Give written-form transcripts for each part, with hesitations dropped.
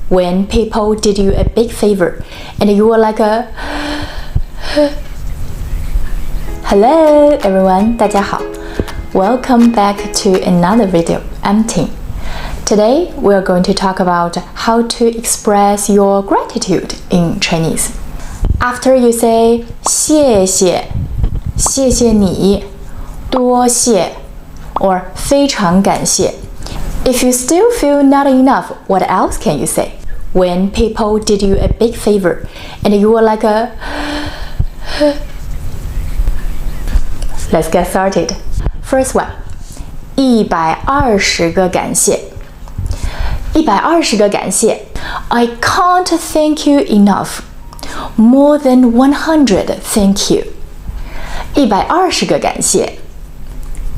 when people did you a big favor and you were like a Hello everyone, 大家好 Welcome back to another video. I'm Ting. Today we are going to talk about how to express your gratitude in Chinese. After you say 谢谢谢谢你多谢 or 非常感谢 If you still feel not enough, what else can you say? When people did you a big favor and you were like a Let's get started. First one, 120个感谢120个感谢 I can't thank you enough. More than 100 thank you. 120个感谢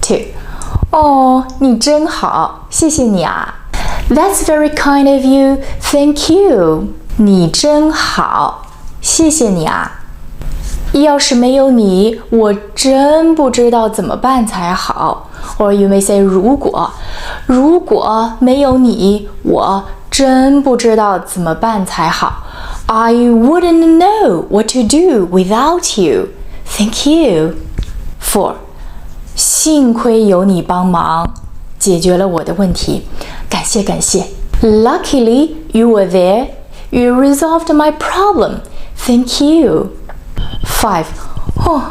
2. 哦，你真好，谢谢你啊。That's very kind of you. Thank you. 你真好，谢谢你啊。要是没有你，我真不知道怎么办才好。Or you may say 如果没有你，我真不知道怎么办才好。I wouldn't know what to do without you. Thank you. 4. 幸亏有你帮忙，解决了我的问题，感谢感谢。Luckily, you were there. You resolved my problem. Thank you. 5. 哦，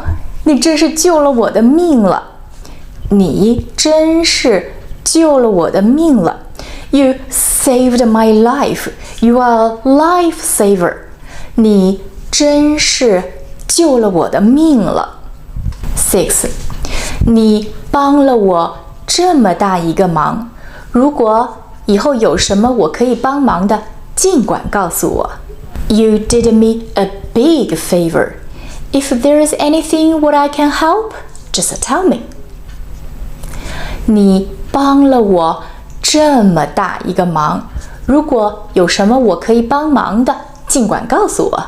你真是救了我的命了。你真是救了我的命了。You saved my life. You are a lifesaver. 你真是救了我的命了。6. 你帮了我这么大一个忙，如果以后有什么我可以帮忙的，尽管告诉我。You did me a big favor. If there is anything what I can help, just tell me. 你帮了我这么大一个忙，如果有什么我可以帮忙的，尽管告诉我。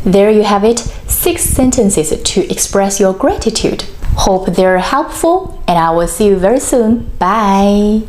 There you have it, 6 sentences to express your gratitude. Hope they're helpful, and I will see you very soon. Bye!